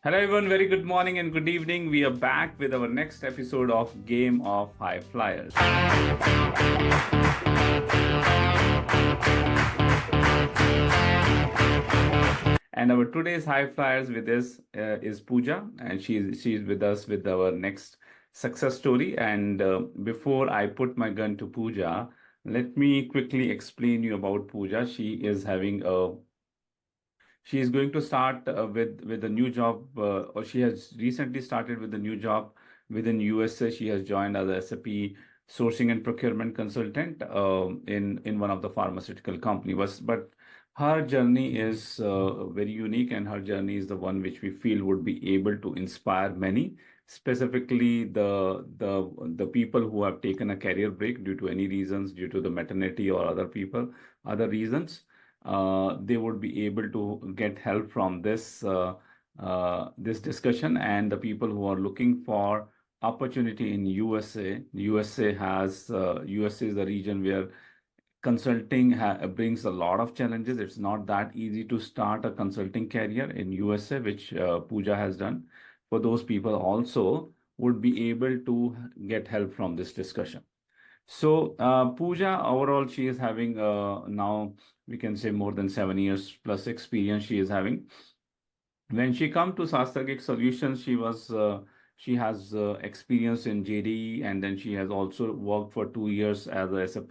Hello everyone, very good morning and good evening. We are back with our next episode of Game of High Flyers. And our today's High Flyers with us is Pooja, and she's with us with our next success story. And before I put my gun to Pooja, let me quickly explain you about Pooja. She is going to start with a new job, or she has recently started with a new job within USA. She has joined as a SAP sourcing and procurement consultant in one of the pharmaceutical companies. But her journey is very unique, and her journey is the one which we feel would be able to inspire many, specifically the people who have taken a career break due to any reasons, due to the maternity or other reasons. They would be able to get help from this discussion, and the people who are looking for opportunity in USA. USA is the region where consulting brings a lot of challenges. It's not that easy to start a consulting career in USA, which Pooja has done. For those people also would be able to get help from this discussion. So, Pooja, overall, she is having now we can say more than 7 years plus experience she is having. When she come to SastraGeek Solutions, she has experience in JDE, and then she has also worked for 2 years as a SAP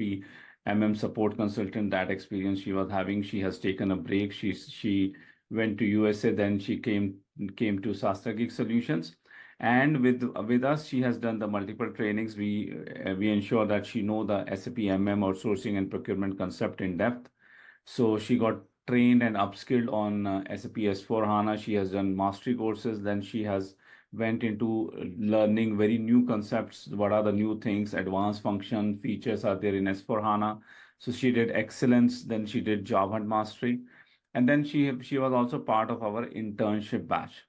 MM support consultant. That experience she was having, she has taken a break. She went to USA, then she came to SastraGeek Solutions, and with us, she has done the multiple trainings. We ensure that she know the SAP MM or sourcing and procurement concept in depth. So she got trained and upskilled on SAP S4 HANA. She has done mastery courses. Then she has went into learning very new concepts. What are the new things, advanced function features are there in S4 HANA? So she did excellence. Then she did Job Hunt Mastery. And then she was also part of our internship batch.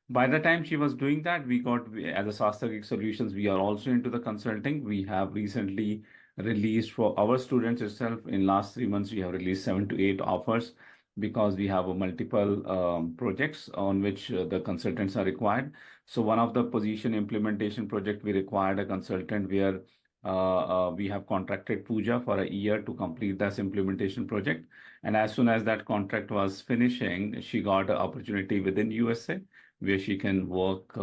By the time she was doing that, as a SastraGeek Solutions, we are also into the consulting. We have recently released for our students itself. In last 3 months, we have released 7 to 8 offers because we have a multiple projects on which the consultants are required. So one of the position implementation project, we required a consultant where we have contracted Pooja for a year to complete this implementation project. And as soon as that contract was finishing, she got an opportunity within USA where she can work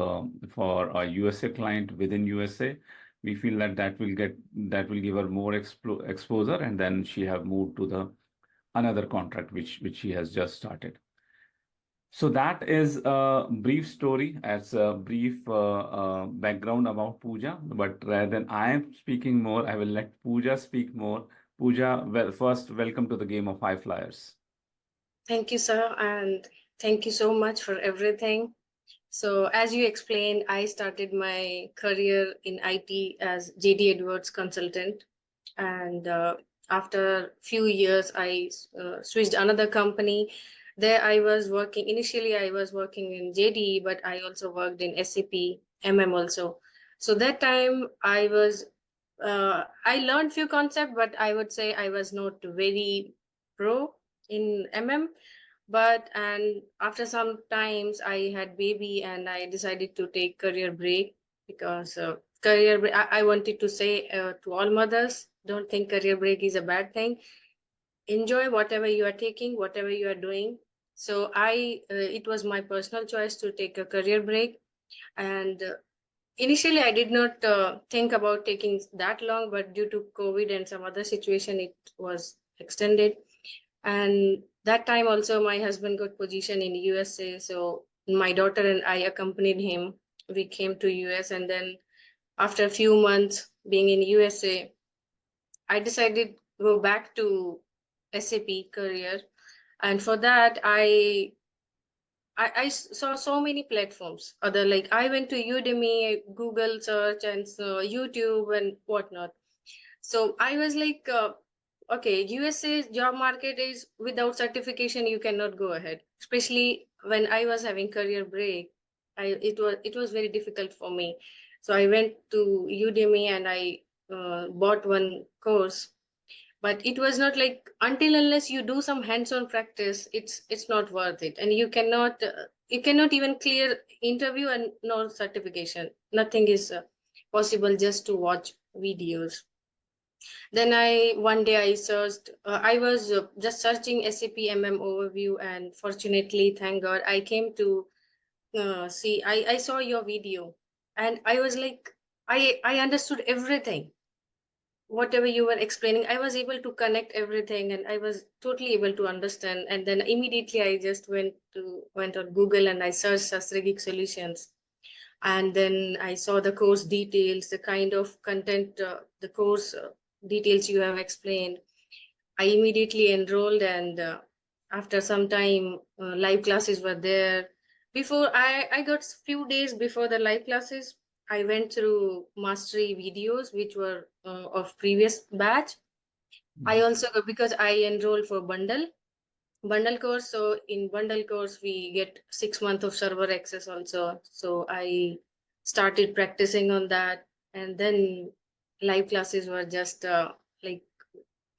for a USA client within USA. We feel that that will give her more exposure, and then she have moved to the another contract which she has just started. So that is a brief story as a brief background about Pooja. But rather than I am speaking more, I will let Pooja speak more. Pooja, well, first, welcome to the game of High Flyers. Thank you, sir, and thank you so much for everything. So, as you explained, I started my career in IT as JD Edwards consultant, and after few years, I switched another company. There, I was working. Initially, I was working in JD, but I also worked in SAP MM also. So that time, I learned few concepts, but I would say I was not very pro in MM. But and after some times I had baby and I decided to take career break because I wanted to say to all mothers, don't think career break is a bad thing. Enjoy whatever you are taking, whatever you are doing. So it was my personal choice to take a career break. And initially I did not think about taking that long, but due to COVID and some other situation, it was extended. And that time also my husband got position in USA, so my daughter and I accompanied him. We came to US, and then after a few months being in USA, I decided to go back to SAP career. And for that I saw so many platforms other, like I went to Udemy, Google search, and YouTube and whatnot. So I was like, okay, USA's job market is without certification, you cannot go ahead. Especially when I was having career break, it was very difficult for me. So I went to Udemy and I bought one course. But it was not like, until unless you do some hands-on practice, it's not worth it, and you cannot even clear interview and no certification. Nothing is possible just to watch videos. Then one day I searched, I was just searching SAP MM overview, and fortunately, thank God, I came to see, I saw your video, and I was like, I understood everything. Whatever you were explaining, I was able to connect everything, and I was totally able to understand. And then immediately I just went on Google and I searched SastraGeek Solutions. And then I saw the course details, the kind of content, the course details you have explained. I immediately enrolled, and after some time, live classes were there. Before I got few days before the live classes, I went through mastery videos, which were of previous batch. I also got, because I enrolled for bundle course. So in bundle course, we get 6 months of server access also. So I started practicing on that, and then live classes were just like,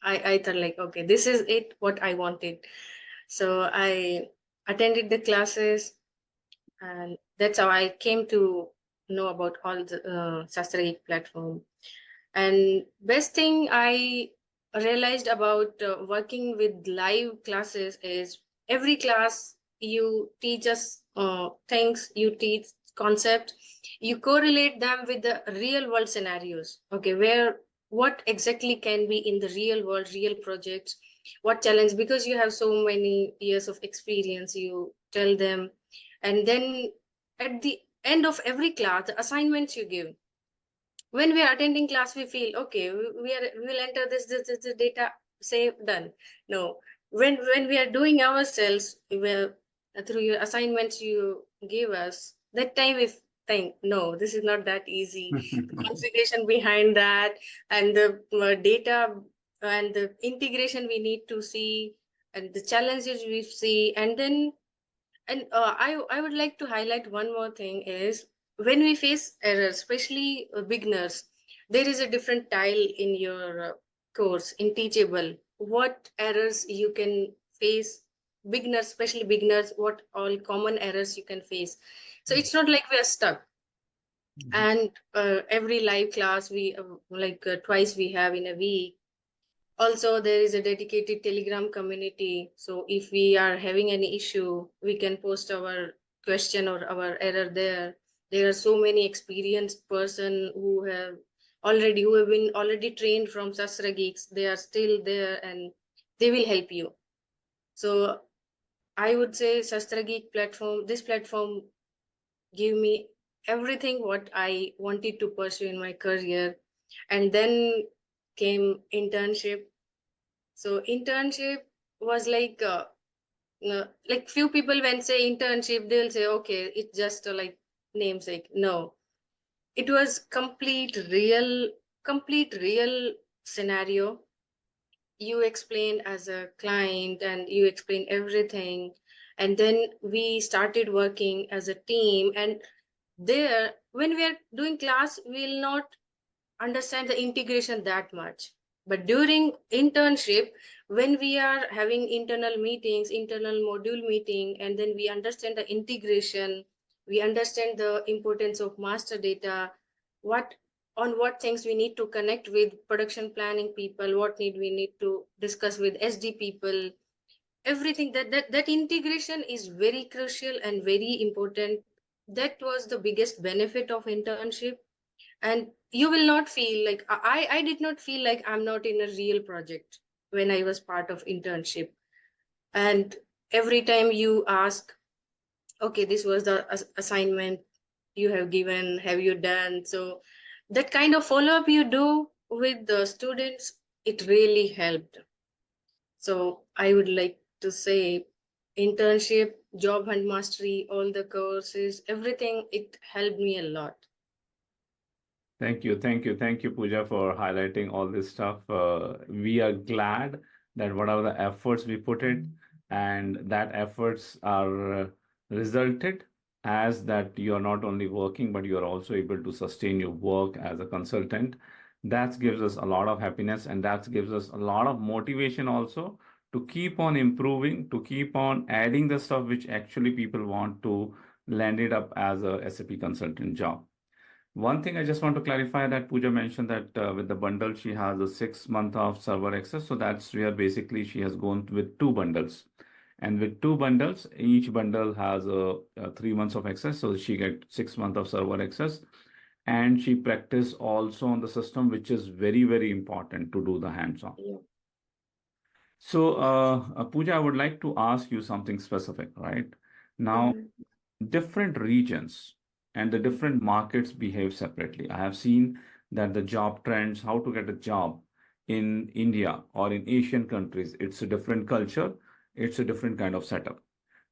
I thought like, okay, this is it, what I wanted. So I attended the classes, and that's how I came to know about all the SastraGeek platform. And best thing I realized about working with live classes is, every class you teach us things, you teach concept, you correlate them with the real world scenarios. Okay, where what exactly can be in the real world, real projects, what challenge, because you have so many years of experience, you tell them. And then at the end of every class, the assignments you give, when we are attending class, we feel okay, we will enter this data, save, done. No, when we are doing ourselves, through your assignments you give us, that time we think, no, this is not that easy. The configuration behind that, and the data, and the integration we need to see, and the challenges we see. And then, and I would like to highlight one more thing is, when we face errors, especially beginners, there is a different tile in your course in Teachable. What errors you can face, beginners, especially beginners, what all common errors you can face. So it's not like we are stuck. And every live class we twice we have in a week. Also, there is a dedicated Telegram community. So if we are having any issue, we can post our question or our error there. There are so many experienced person who have been already trained from SastraGeeks. They are still there, and they will help you. So I would say SastraGeek platform, this platform give me everything what I wanted to pursue in my career. And then came internship. So internship was like few people when say internship, they'll say, okay, it's just like namesake. No, it was complete real scenario. You explained as a client, and you explained everything. And then we started working as a team. And there, when we are doing class, we'll not understand the integration that much. But during internship, when we are having internal meetings, internal module meeting, and then we understand the integration, we understand the importance of master data, what on what things we need to connect with production planning people, what need we need to discuss with SD people, everything, that integration is very crucial and very important. That was the biggest benefit of internship. And you will not feel like, I did not feel like I'm not in a real project when I was part of internship. And every time you ask, okay, this was the assignment you have given, have you done? So that kind of follow-up you do with the students, it really helped. So I would like to say, internship, job hunt mastery, all the courses, everything, it helped me a lot. Thank you, Pooja, for highlighting all this stuff. We are glad that whatever the efforts we put in, and that efforts are resulted as that you are not only working, but you are also able to sustain your work as a consultant. That gives us a lot of happiness, and that gives us a lot of motivation also to keep on improving, to keep on adding the stuff which actually people want to land it up as a SAP consultant job. One thing I just want to clarify that Pooja mentioned that with the bundle, she has a 6 month of server access. So that's where basically she has gone with two bundles. And with two bundles, each bundle has a 3 months of access. So she gets 6 months of server access. And she practice also on the system, which is very, very important to do the hands-on. Yeah. So, Pooja, I would like to ask you something specific, right? Now, different regions and the different markets behave separately. I have seen that the job trends, how to get a job in India or in Asian countries, it's a different culture, it's a different kind of setup.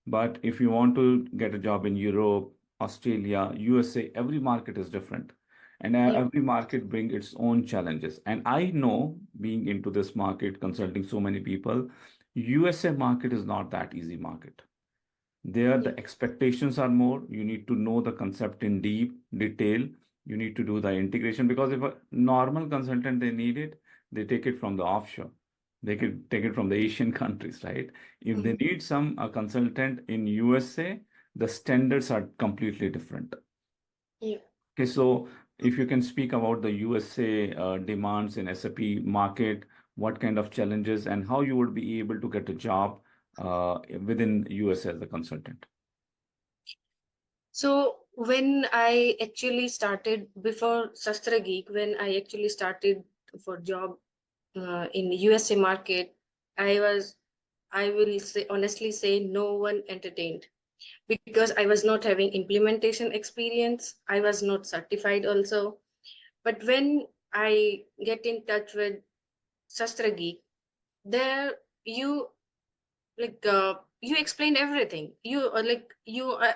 But if you want to get a job in Europe, Australia, USA, every market is different. And Yeah. every market brings its own challenges. And I know, being into this market, consulting so many people, USA market is not that easy market. There, Yeah. the expectations are more. You need to know the concept in deep detail. You need to do the integration because if a normal consultant they need it, they take it from the offshore. They could take it from the Asian countries, right? If they need some a consultant in USA, the standards are completely different. Yeah. Okay, so if you can speak about the USA demands in SAP market, what kind of challenges and how you would be able to get a job within USA as a consultant. So when I actually started before SastraGeek, when I actually started for job in USA market, I will say honestly say no one entertained because I was not having implementation experience. I was not certified also. But when I get in touch with SastraGeek, there you you explained everything.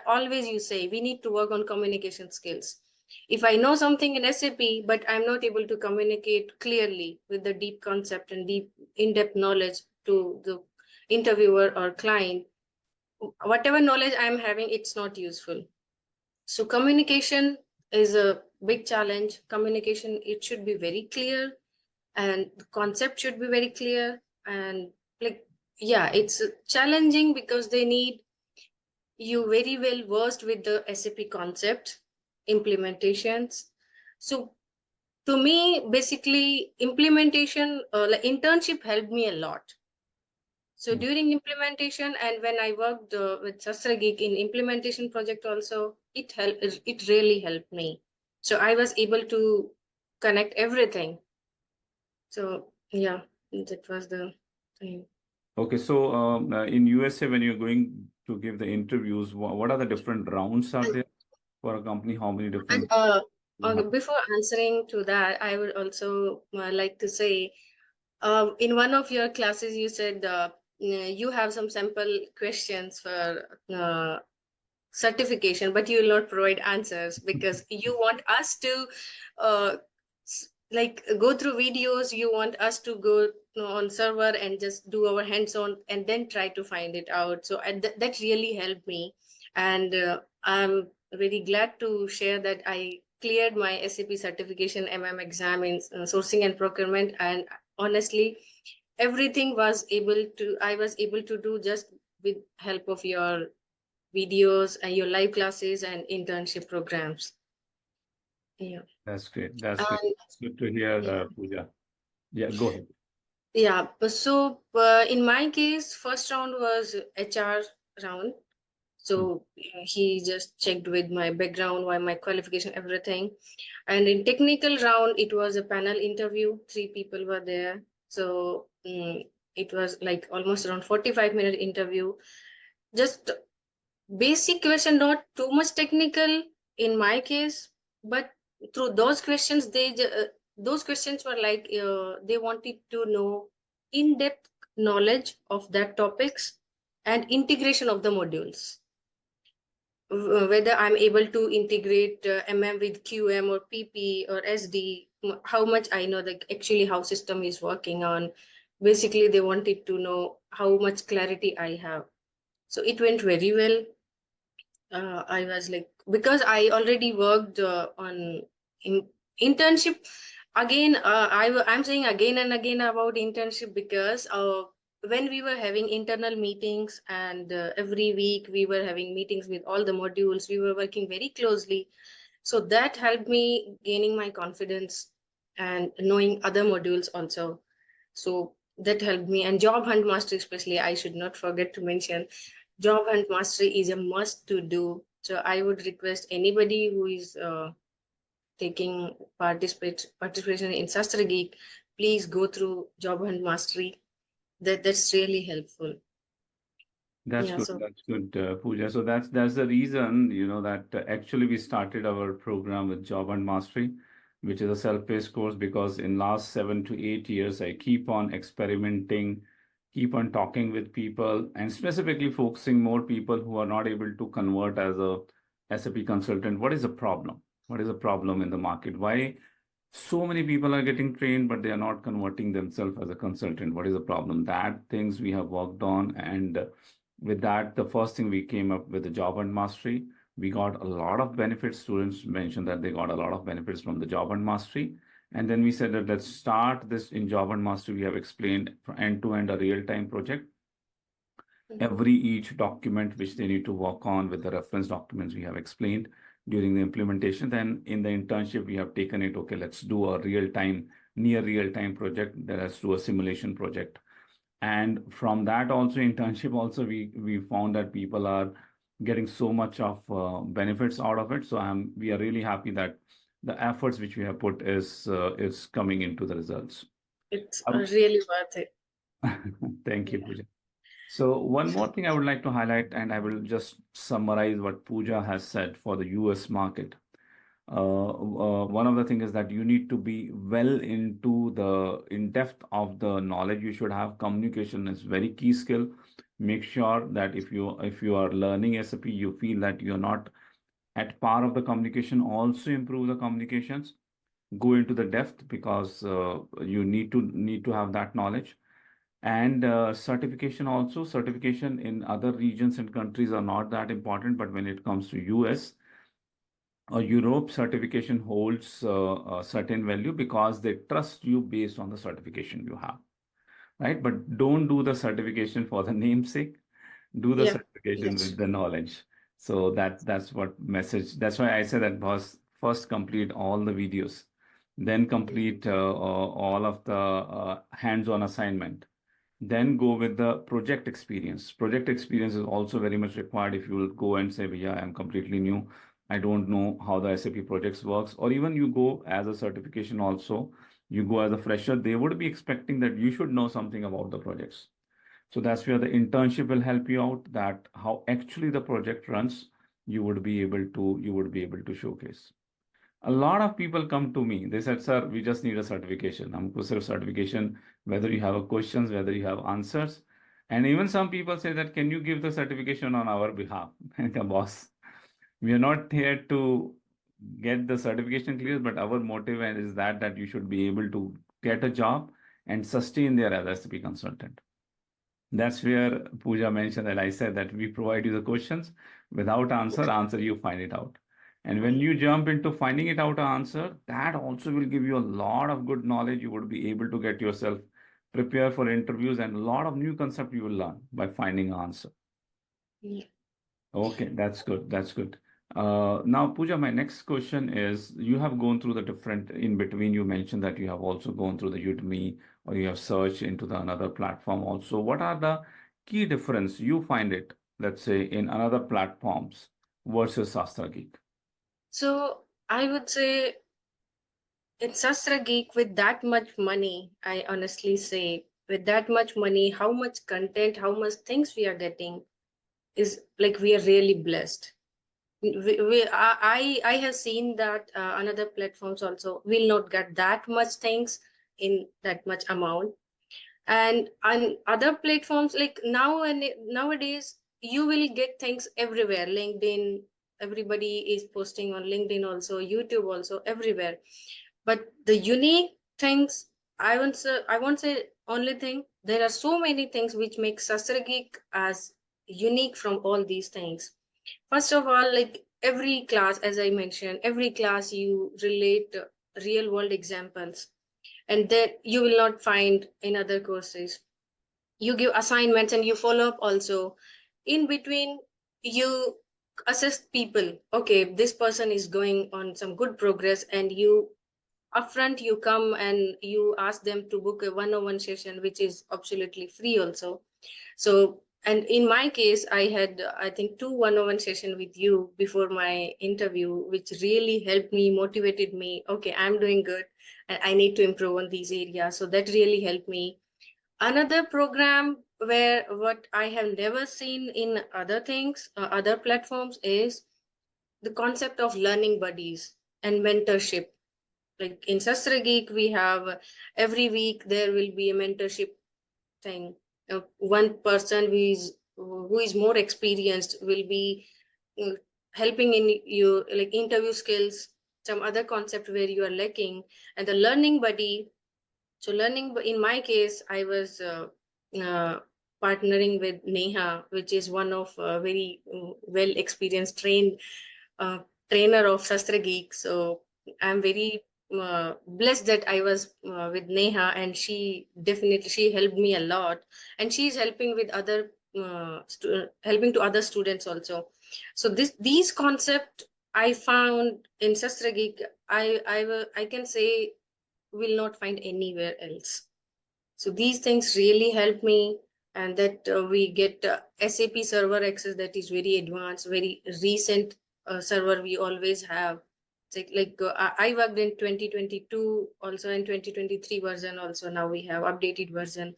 Always you say we need to work on communication skills. If I know something in SAP but I'm not able to communicate clearly with the deep concept and deep in-depth knowledge to the interviewer or client, whatever knowledge I'm having, it's not useful. So communication is a big challenge. Communication, it should be very clear, and the concept should be very clear. And like, yeah, it's challenging because they need you very well versed with the SAP concept, implementations. So to me, basically, implementation, like internship helped me a lot. So during implementation and when I worked with SastraGeek in implementation project also, it really helped me. So I was able to connect everything. So yeah, that was the thing. Okay, so in USA, when you're going to give the interviews, what are the different rounds are there for a company? How many And different you okay, have? before answering to that, I would also like to say, in one of your classes, you said you have some sample questions for certification, but you will not provide answers because you want us to uh, like go through videos. You want us to go on server and just do our hands-on and then try to find it out. So that really helped me, and I'm very glad to share that I cleared my SAP certification MM exam in sourcing and procurement, and honestly everything I was able to do just with help of your videos and your live classes and internship programs. Yeah. That's great. That's great. And Good to hear, yeah, Pooja. Yeah, go ahead. yeah. So in my case, first round was HR round. So he just checked with my background, why my qualification, everything. And in technical round, it was a panel interview. 3 people were there. So it was like almost around 45-minute interview. Just basic question, not too much technical in my case, but through those questions, those questions were like they wanted to know in-depth knowledge of that topics and integration of the modules. Whether I'm able to integrate MM with QM or PP or SD, how much I know like actually how system is working on. Basically, they wanted to know how much clarity I have. So it went very well. I was like, because I already worked on internship. Again, I'm saying again and again about internship because when we were having internal meetings and every week we were having meetings with all the modules, we were working very closely. So that helped me gaining my confidence and knowing other modules also. So that helped me. And Job Hunt Mastery, especially, I should not forget to mention, Job Hunt Mastery is a must to do. So I would request anybody who is taking participation in SastraGeek, please go through Job Hunt Mastery. That's really helpful. That's Yeah. good. So That's good, Pooja. So that's the reason, that actually we started our program with Job and Mastery, which is a self-paced course, because in last 7 to 8 years, I keep on experimenting, keep on talking with people, and specifically focusing more people who are not able to convert as a SAP consultant. What is the problem? What is the problem in the market? Why so many people are getting trained, but they are not converting themselves as a consultant? What is the problem? That things we have worked on, and with that, the first thing we came up with the Job and Mastery. We got a lot of benefits. Students mentioned that they got a lot of benefits from the Job and Mastery. And then we said that let's start this in Job and Mastery. We have explained end to end a real-time project. Every each document which they need to work on with the reference documents we have explained during the implementation. Then in the internship, we have taken it, okay, let's do a real-time, near real-time project. That has to do a simulation project. And from that also internship also, we found that people are getting so much of benefits out of it. So we are really happy that the efforts which we have put is coming into the results. it's Um, really worth it. Thank you, Yeah. Pooja. So one more thing I would like to highlight, and I will just summarize what Pooja has said for the US market. One of the things is that you need to be well into the in depth of the knowledge. You should have communication is very key skill. Make sure that if you are learning SAP, you feel that you're not at par of the communication. Also improve the communications. Go into the depth, because you need to have that knowledge. And certification in other regions and countries are not that important, but when it comes to US or Europe, certification holds a certain value because they trust you based on the certification you have, right? But don't do the certification for the namesake. Do the Yeah. certification with Yes. the knowledge. So that's what message. That's why I said that was first complete all the videos, then complete all of the hands-on assignment, then go with the project experience. Project experience is also very much required. If you will go and say, yeah, I'm completely new, I don't know how the SAP projects works, or even you go as a certification also, you go as a fresher, they would be expecting that you should know something about the projects. So that's where the internship will help you out, that how actually the project runs, you would be able to showcase. A lot of people come to me. They said, "Sir, we just need a certification. हमको सिर्फ certification, whether you have a questions, whether you have answers." And even some people say that, "Can you give the certification on our behalf?" मैंने कहा, "Boss, we are not here to get the certification clear, but our motive is that you should be able to get a job and sustain there as SAP consultant." That's where Pooja mentioned that I said that we provide you the questions without answer you find it out. And when you jump into finding it out answer, that also will give you a lot of good knowledge. You would be able to get yourself prepared for interviews, and a lot of new concept you will learn by finding an answer. Yeah. Okay, that's good. That's good. Now, Pooja, my next question is, you have gone through the different, in between, you mentioned that you have also gone through the Udemy, or you have searched into the another platform also. What are the key difference you find it, let's say, in another platforms versus SastraGeek? So I would say it's SastraGeek with that much money. I honestly say, with that much money, how much content, how much things we are getting is like we are really blessed. I have seen that another platforms also will not get that much things in that much amount. And on other platforms like nowadays you will get things everywhere. LinkedIn, everybody is posting on LinkedIn, also YouTube, also everywhere. But the unique things, I won't say only thing, there are so many things which make SastraGeek as unique from all these things. First of all, like every class, as I mentioned, every class you relate real world examples, and that you will not find in other courses. You give assignments and you follow up also. In between, you assess people. Okay, this person is going on some good progress, and you upfront you come and you ask them to book a one-on-one session, which is absolutely free also. So, and in my case, I had, I think, two one-on-one session with you before my interview, which really helped me, motivated me. Okay, I'm doing good and I need to improve on these areas. So that really helped me. Another program where what I have never seen in other things, other platforms, is the concept of learning buddies and mentorship. Like in SastraGeek, we have every week there will be a mentorship thing. One person who is more experienced will be uh, helping in you, like interview skills, some other concept where you are lacking, and the learning buddy. So learning, in my case, I was uh, partnering with Neha, which is one of very well experienced uh, trainer of SastraGeek. So I'm very blessed that I was with Neha, and she helped me a lot, and she's helping with other helping to other students also. So these concept I found in SastraGeek, I can say will not find anywhere else. So these things really help me, and that we get SAP server access that is very advanced, very recent server we always have. It's I worked in 2022, also in 2023 version, also now we have updated version.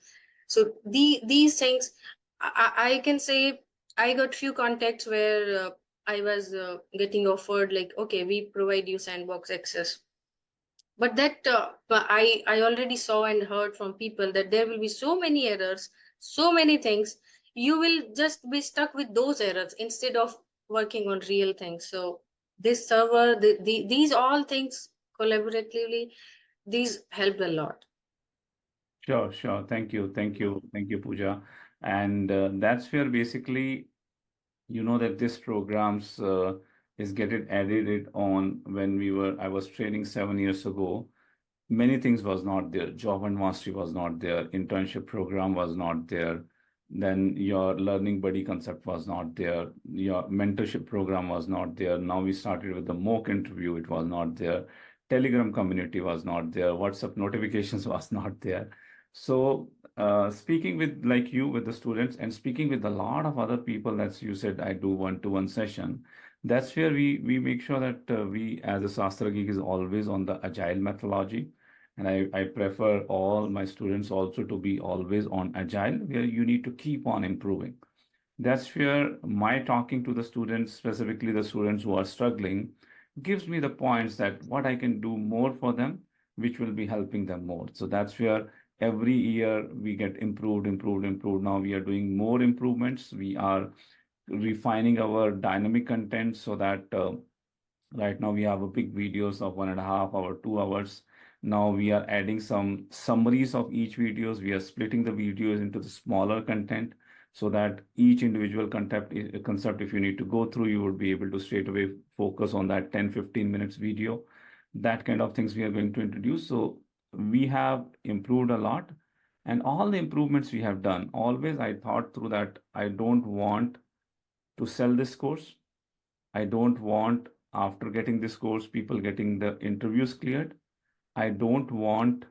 So these things, I can say I got few contacts where I was getting offered like, okay, we provide you sandbox access, but that I already saw and heard from people that there will be so many errors, so many things. You will just be stuck with those errors instead of working on real things. So this server, these all things collaboratively, these helped a lot. Sure, sure. Thank you, Pooja. And that's where basically you know that this programs is getting added on when I was training 7 years ago. Many things was not there. Job and mastery was not there. Internship program was not there. Then your learning buddy concept was not there. Your mentorship program was not there. Now we started with the mock interview. It was not there. Telegram community was not there. WhatsApp notifications was not there. So speaking with like you with the students and speaking with a lot of other people, that's you said I do one-to-one session. That's where we make sure that we as a Sastra Geek is always on the agile methodology, and I prefer all my students also to be always on agile, where you need to keep on improving. That's where my talking to the students, specifically the students who are struggling, gives me the points that what I can do more for them, which will be helping them more. So that's where every year we get improved, improved, improved. Now we are doing more improvements. We are refining our dynamic content so that right now we have a big videos of 1.5 hour, 2 hours. Now we are adding some summaries of each videos. We are splitting the videos into the smaller content so that each individual concept, if you need to go through, you would be able to straight away focus on that 10, 15 minutes video. That kind of things we are going to introduce. So we have improved a lot. And all the improvements we have done, always I thought through that I don't want to sell this course. I don't want, after getting this course, people getting the interviews cleared. I don't want,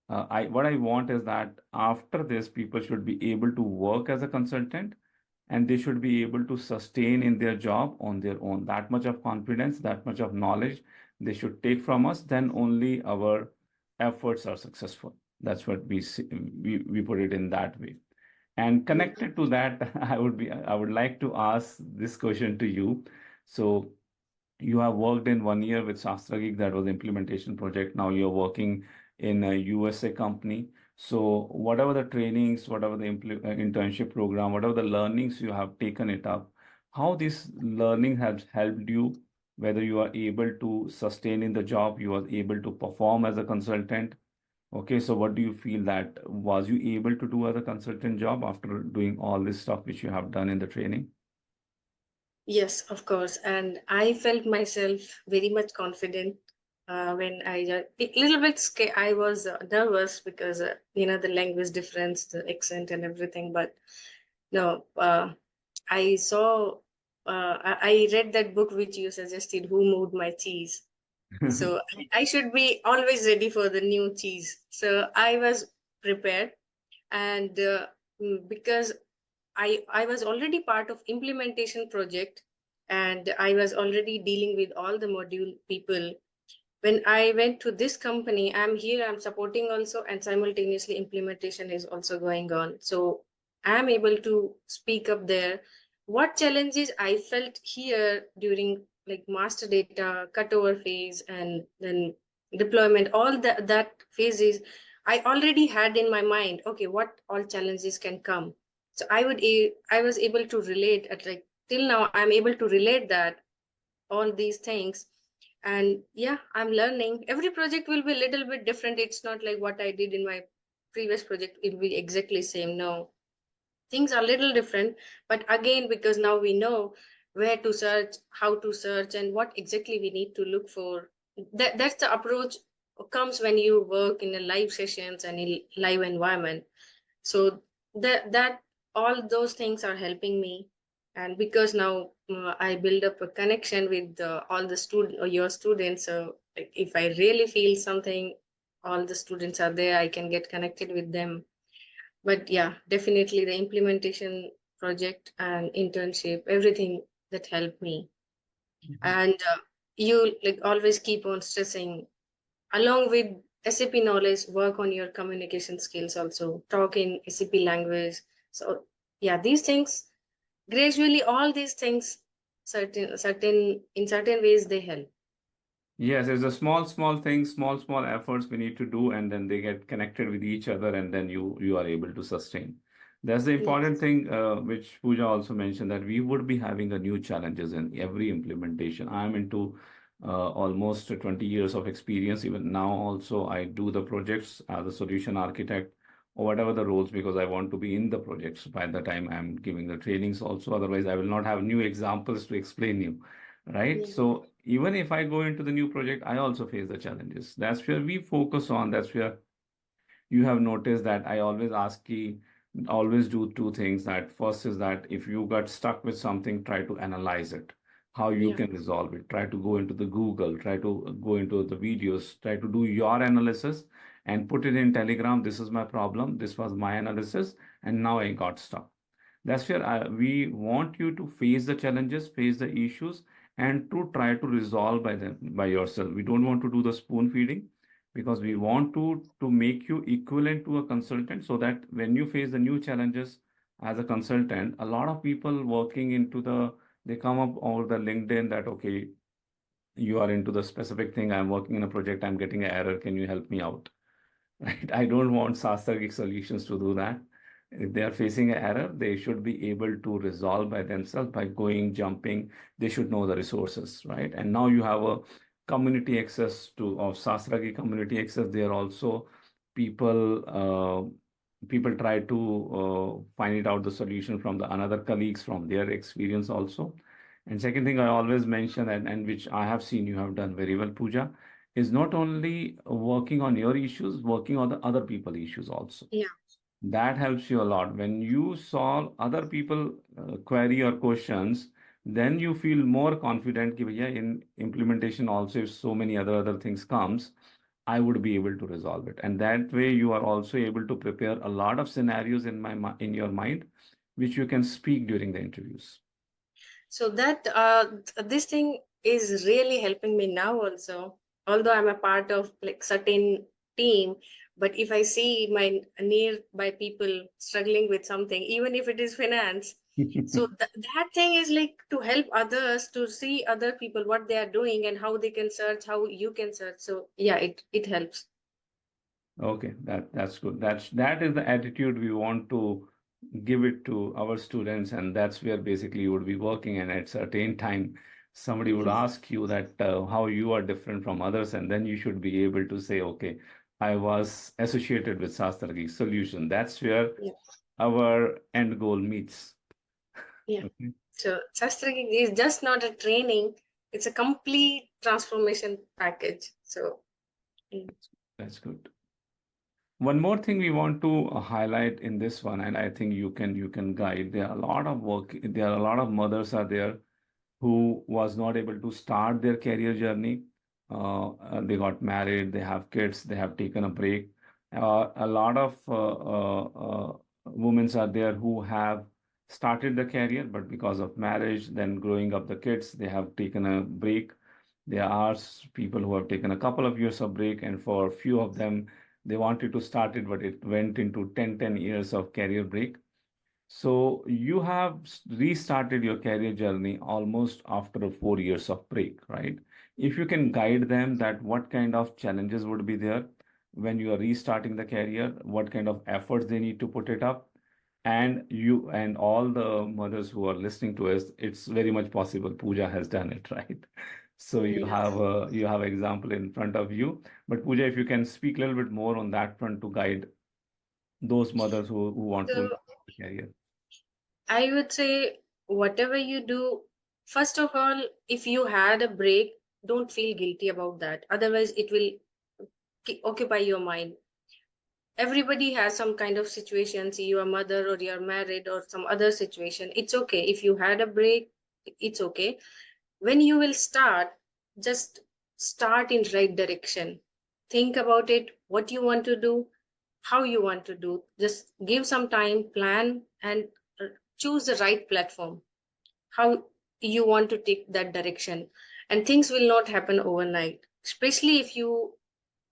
what I want is that after this, people should be able to work as a consultant and they should be able to sustain in their job on their own. That much of confidence, that much of knowledge they should take from us, then only our efforts are successful. That's what we put it in that way. And connected to that, I would like to ask this question to you. So you have worked in 1 year with SastraGeek, that was implementation project. Now you're working in a USA company. So whatever the trainings, whatever the internship program, whatever the learnings you have taken it up, how this learning has helped you, whether you are able to sustain in the job, you are able to perform as a consultant. Okay, so what do you feel that was you able to do as a consultant job after doing all this stuff which you have done in the training? Yes, of course. And I felt myself very much confident. when I a little bit scared. I was nervous because the language difference, the accent, and everything. But no, I saw. I read that book which you suggested, "Who Moved My Cheese." So I should be always ready for the new cheese. So I was prepared, and because I was already part of implementation project, and I was already dealing with all the module people. When I went to this company, I'm here, I'm supporting also, and simultaneously implementation is also going on. So I'm able to speak up there. What challenges I felt here during like master data, cutover phase, and then deployment, all that phases, I already had in my mind, okay, what all challenges can come. So I was able to relate at like till now, I'm able to relate that all these things. And yeah, I'm learning. Every project will be a little bit different. It's not like what I did in my previous project, it will be exactly same. No, things are a little different, but again, because now we know where to search, how to search, and what exactly we need to look for. That's the approach comes when you work in a live sessions and in live environment. So that all those things are helping me. And because now I build up a connection with all the student or your students, so like, if I really feel something, all the students are there, I can get connected with them. But yeah, definitely the implementation project and internship, everything that helped me. And you like always keep on stressing, along with SAP knowledge, work on your communication skills also, talk in SAP language. So yeah, these things gradually, all these things, certain ways they help. Yes, it's a small things, small efforts we need to do, and then they get connected with each other, and then you are able to sustain. That's the important Yes. thing, which Pooja also mentioned, that we would be having a new challenges in every implementation. I'm into almost 20 years of experience. Even now, also I do the projects as a solution architect or whatever the roles, because I want to be in the projects by the time I'm giving the trainings also. Otherwise, I will not have new examples to explain you, right? Yeah. So even if I go into the new project, I also face the challenges. That's where we focus on. That's where you have noticed that I always ask you, always do two things. That first is that if you got stuck with something, try to analyze it, how you Yeah. can resolve it. Try to go into the Google, try to go into the videos, try to do your analysis and put it in Telegram. This is my problem. This was my analysis, and now I got stuck. That's where we want you to face the challenges, face the issues, and to try to resolve by them by yourself. We don't want to do the spoon feeding, because we want to make you equivalent to a consultant, so that when you face the new challenges as a consultant, a lot of people working into they come up over the LinkedIn that, okay, you are into the specific thing. I'm working in a project. I'm getting an error. Can you help me out? Right? I don't want SastraGeek Solutions to do that. If they are facing an error, they should be able to resolve by themselves by going, jumping. They should know the resources, right? And now you have a community access to of SastraGeek community access. There also people people try to find it out the solution from the another colleagues from their experience also. And second thing I always mention, and which I have seen you have done very well, Pooja, is not only working on your issues, working on the other people issues also. Yeah. That helps you a lot. When you solve other people query or questions, then you feel more confident कि भैया in implementation also, if so many other things comes, I would be able to resolve it. And that way you are also able to prepare a lot of scenarios in your mind, which you can speak during the interviews. So that this thing is really helping me now also. Although I'm a part of like certain team, but if I see my nearby people struggling with something, even if it is finance, so that thing is like to help others to see other people what they are doing and how they can search, how you can search. So yeah, it helps. Okay, that's good. That is the attitude we want to give it to our students, and that's where basically you would be working. And at certain time, somebody would Yes. ask you that how you are different from others, and then you should be able to say, okay, I was associated with SastraGeek Solution. That's where Yeah. our end goal meets. Yeah. Okay. So SastraGeek is just not a training. it's a complete transformation package. So That's good. One more thing we want to highlight in this one, and I think you can guide. There are a lot of work. There are a lot of mothers are there who was not able to start their career journey. They got married, they have kids, they have taken a break. A lot of women are there who have started the career, but because of marriage, then growing up the kids, they have taken a break. There are people who have taken a couple of years of break, and for a few of them, they wanted to start it, but it went into 10 years of career break. So you have restarted your career journey almost after 4 years of break, right? If you can guide them that what kind of challenges would be there when you are restarting the career, what kind of efforts they need to put it up, and you and all the mothers who are listening to us, it's very much possible Pooja has done it, right? So yes. you have example in front of you. But Pooja, if you can speak a little bit more on that front to guide those mothers who want to So restart the career. I would say whatever you do, first of all, if you had a break, don't feel guilty about that. Otherwise, it will occupy your mind. Everybody has some kind of situation. See, you're a mother or you're married or some other situation. It's okay. If you had a break, it's okay. When you will start, just start in right direction. Think about it, what you want to do, how you want to do. Just give some time, plan, and choose the right platform, how you want to take that direction. And things will not happen overnight, especially if you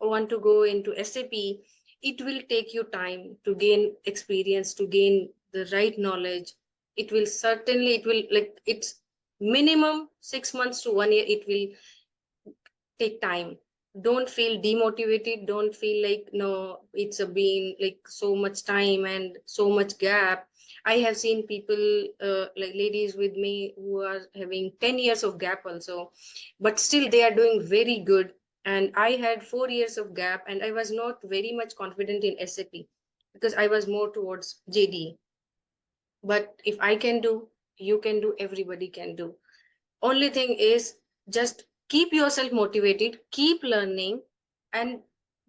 want to go into SAP. It will take you time to gain experience, to gain the right knowledge. It will certainly, it will, like, it's minimum 6 months to 1 year. It will take time. Don't feel demotivated. Don't feel like, no, it's a been like so much time and so much gap. I have seen people, like ladies with me, who are having 10 years of gap also, but still they are doing very good. And I had 4 years of gap, and I was not very much confident in SAP because I was more towards JD. But if I can do, you can do, everybody can do. Only thing is, just keep yourself motivated, keep learning, and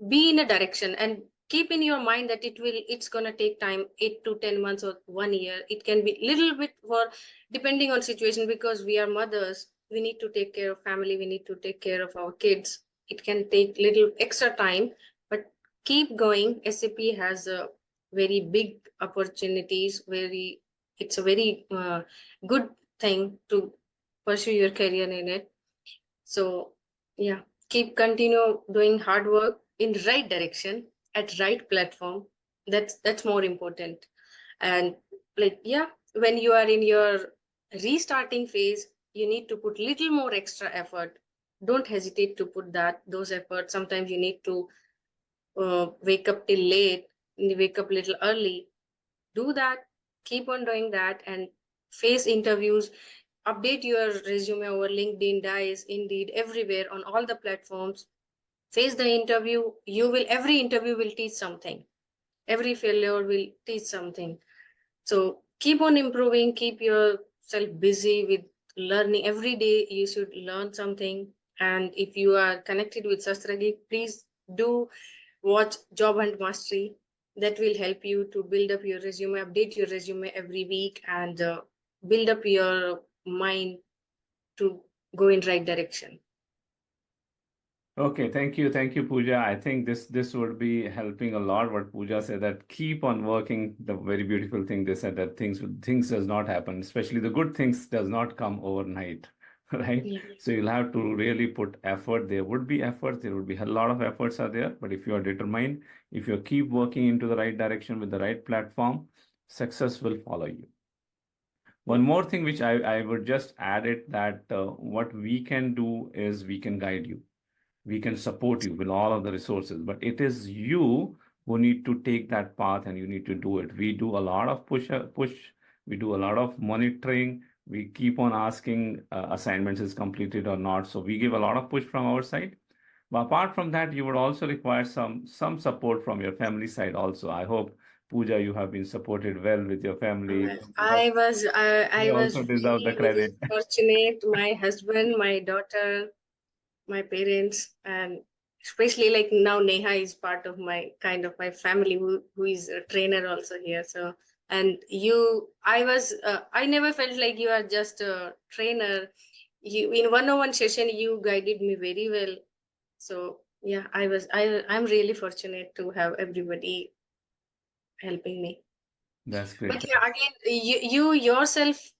be in a direction, and keep in your mind that it's going to take time, 8 to 10 months or 1 year. It can be little bit for, depending on situation, because we are mothers, we need to take care of family, we need to take care of our kids. It can take little extra time, but keep going. SAP has a very big opportunities, very, it's a very good thing to pursue your career in it. So yeah, keep continue doing hard work in right direction at right platform. That's more important. And like, yeah, when you are in your restarting phase, you need to put little more extra effort. Don't hesitate to put those efforts. Sometimes you need to wake up till late, wake up little early. Do that, keep on doing that, and face interviews. Update your resume over LinkedIn, Dice, Indeed, everywhere on all the platforms. Face the interview. You will, every interview will teach something. Every failure will teach something. So keep on improving, keep yourself busy with learning. Every day you should learn something. And if you are connected with SastraGeek, please do watch Job Hunt Mastery. That will help you to build up your resume, update your resume every week, and build up your mind to go in right direction. Okay, thank you, Pooja. I think this would be helping a lot. What Pooja said, that keep on working. The very beautiful thing they said, that things does not happen, especially the good things does not come overnight, right? Yeah. So you'll have to really put effort. There would be efforts. There would be a lot of efforts are there. But if you are determined, if you keep working into the right direction with the right platform, success will follow you. One more thing which I would just add it that what we can do is we can guide you, we can support you with all of the resources, but it is you who need to take that path and you need to do it. We do a lot of push, we do a lot of monitoring, we keep on asking assignments is completed or not, so we give a lot of push from our side. But apart from that, you would also require some support from your family side also. I hope Pooja, you have been supported well with your family. I They was also deserve the very, very credit. fortunate. My husband, my daughter, my parents, and especially like now Neha is part of my kind of my family who is a trainer also here. So and you, I never felt like you are just a trainer. You in one-on-one session you guided me very well. So yeah, I'm really fortunate to have everybody helping me. That's But great. yeah, again, you yourself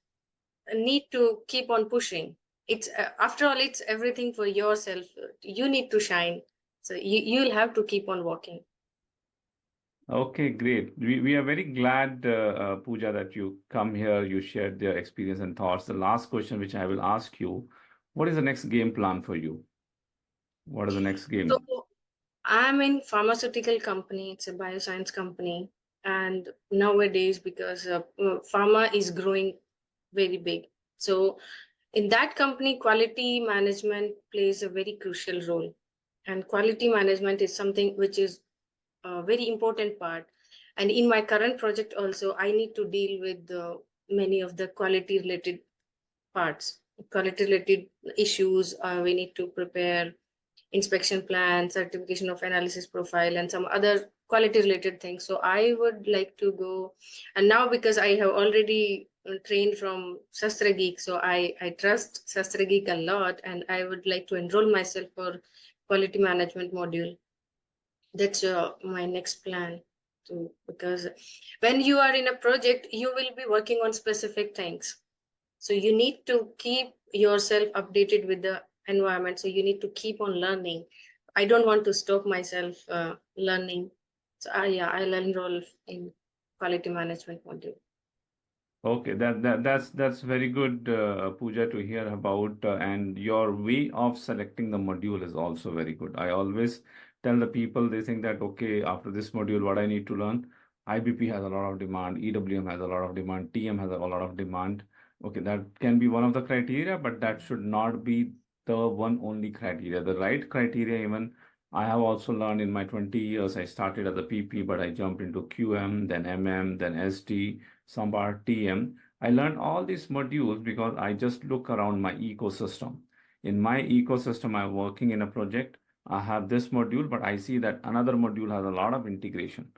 need to keep on pushing. It's after all, it's everything for yourself. You need to shine, so you'll have to keep on walking. Okay, great. We are very glad, Pooja, that you come here, you shared your experience and thoughts. The last question, which I will ask you, what is the next game plan for you? What is the next So game? I'm in pharmaceutical company. It's a bioscience company, and nowadays because pharma is growing very big, so in that company, quality management plays a very crucial role, and quality management is something which is a very important part. And in my current project also, I need to deal with many of the quality related parts, quality related issues. We need to prepare inspection plan, certification of analysis profile, and some other quality related things. So I would like to go, and now because I have already trained from SastraGeek, so I trust SastraGeek a lot, and I would like to enroll myself for quality management module. That's my next plan to, because when you are in a project you will be working on specific things, so you need to keep yourself updated with the environment, so you need to keep on learning. I don't want to stop myself learning. So yeah, I'll enroll in quality management module. Okay, that's very good, Pooja, to hear about, and your way of selecting the module is also very good. I always tell the people they think that okay, after this module, what I need to learn, IBP has a lot of demand, EWM has a lot of demand, TM has a lot of demand. Okay, that can be one of the criteria, but that should not be the one only criteria. The right criteria, even I have also learned in my 20 years. I started as a PP, but I jumped into QM, then MM, then SD, Sambar, TM. I learned all these modules because I just look around my ecosystem. In my ecosystem, I'm working in a project. I have this module, but I see that another module has a lot of integration.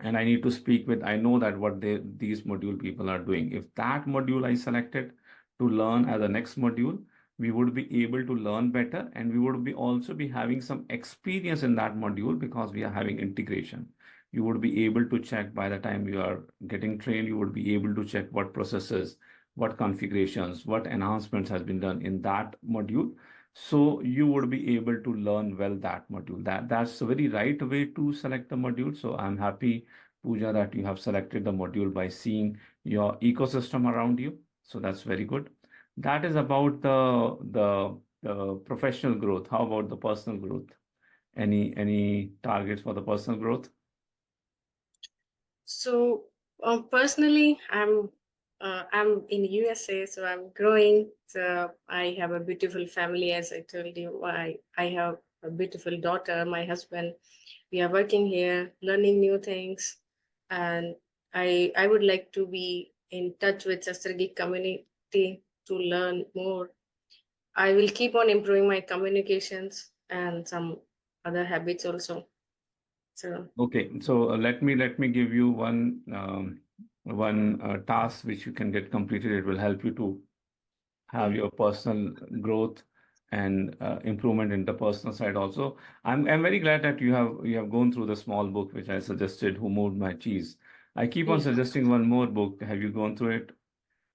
And I need to speak with, I know that what these module people are doing. If that module I selected to learn as a next module, we would be able to learn better and we would be also be having some experience in that module because we are having integration. You would be able to check by the time you are getting trained, you would be able to check what processes, what configurations, what enhancements has been done in that module. So you would be able to learn well that module. That's a very right way to select the module. So I'm happy, Pooja, that you have selected the module by seeing your ecosystem around you. So that's very good. That is about the professional growth. How about the personal growth? Any targets for the personal growth? So personally, I'm in USA, so I'm growing. So I have a beautiful family, as I told you. I have a beautiful daughter, my husband. We are working here, learning new things, and I would like to be in touch with SastraGeek community to learn more. I will keep on improving my communications and some other habits also. So Okay, so let me give you one task which you can get completed. It will help you to have mm, your personal growth and improvement in the personal side also. I'm very glad that you have gone through the small book which I suggested, Who Moved My Cheese. I keep on yeah. suggesting one more book. Have you gone through it?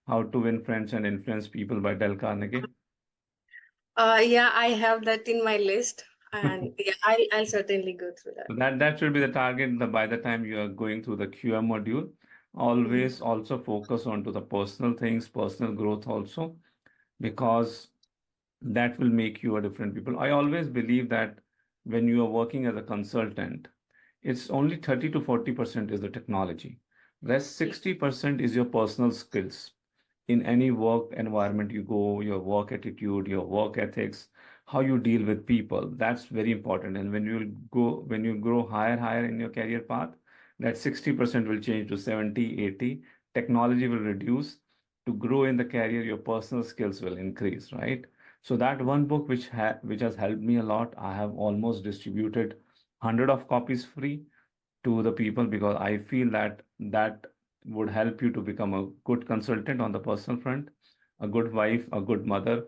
How to Win Friends and Influence People by Dale Carnegie. Yeah, I have that in my list, and yeah, I'll certainly go through that. So that should be the target by the time you are going through the QM module. Mhm. Always also focus on to the personal things, personal growth also, because that will make you a different people. I always believe that when you are working as a consultant, it's only 30 to 40% is the technology. Rest Yeah. 60% is your personal skills. In any work environment you go, your work attitude, your work ethics, how you deal with people, that's very important. And when you grow higher in your career path, that 60% will change to 70, 80. Technology will reduce. To grow in the career, your personal skills will increase, right? So that one book which has helped me a lot, I have almost distributed 100 of copies free to the people because I feel that that would help you to become a good consultant on the personal front, a good wife, a good mother,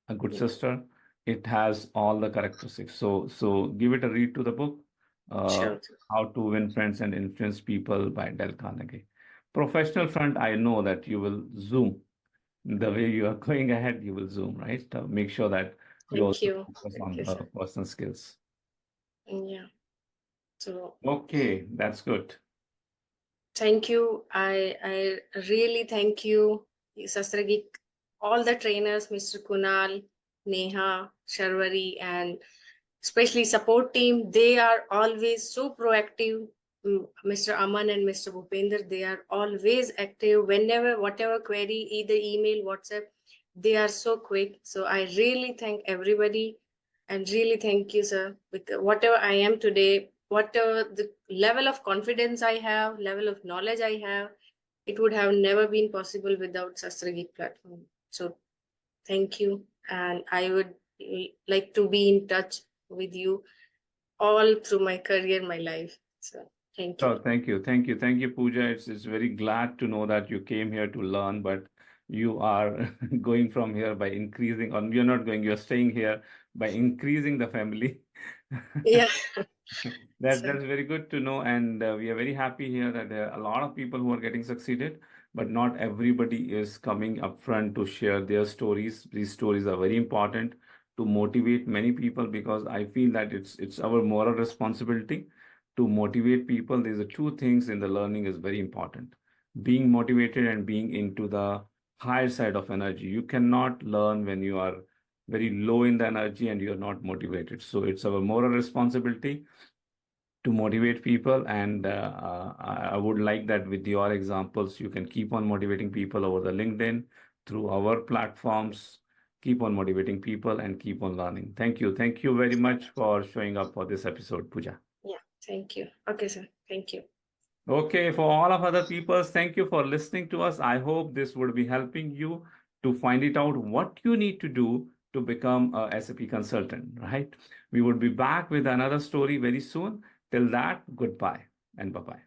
a good Yeah. sister. It has all the characteristics. So give it a read to the book, uh, Sure. How to Win Friends and Influence People by Dale Carnegie. Professional front, I know that you will zoom. The way you are going ahead, you will zoom, right? Make sure that you Thank also you. focus Thank on you, the sir. personal skills. Yeah. So Okay, that's good. thank you. I really thank you, SastraGeek, all the trainers, Mr. Kunal, Neha, Sharwari, and especially support team. They are always so proactive. Mr. Aman and Mr. Bhupender, they are always active whenever, whatever query, either email, WhatsApp, they are so quick. So I really thank everybody and really thank you, sir. With whatever I am today, whatever the level of confidence I have, level of knowledge I have, it would have never been possible without SastraGeek platform. So thank you. And I would like to be in touch with you all through my career, my life. So thank you. Oh, thank you. Thank you. Thank you, Pooja. It's very glad to know that you came here to learn, but you are going from here by increasing, or you're not going, you're staying here by increasing the family. Yeah. So That's very good to know, and we are very happy here that there are a lot of people who are getting succeeded, but not everybody is coming up front to share their stories. These stories are very important to motivate many people because I feel that it's our moral responsibility to motivate people. There's a two things in the learning is very important: being motivated and being into the higher side of energy. You cannot learn when you are very low in the energy and you're not motivated. So it's our moral responsibility to motivate people. And I would like that with your examples, you can keep on motivating people over the LinkedIn through our platforms. Keep on motivating people and keep on learning. Thank you. Thank you very much for showing up for this episode, Pooja. yeah, thank you. Okay, sir. Thank you. Okay, for all of other peoples, thank you for listening to us. I hope this would be helping you to find it out what you need to do to become a SAP consultant, right? We would be back with another story very soon. Till that, goodbye and bye-bye.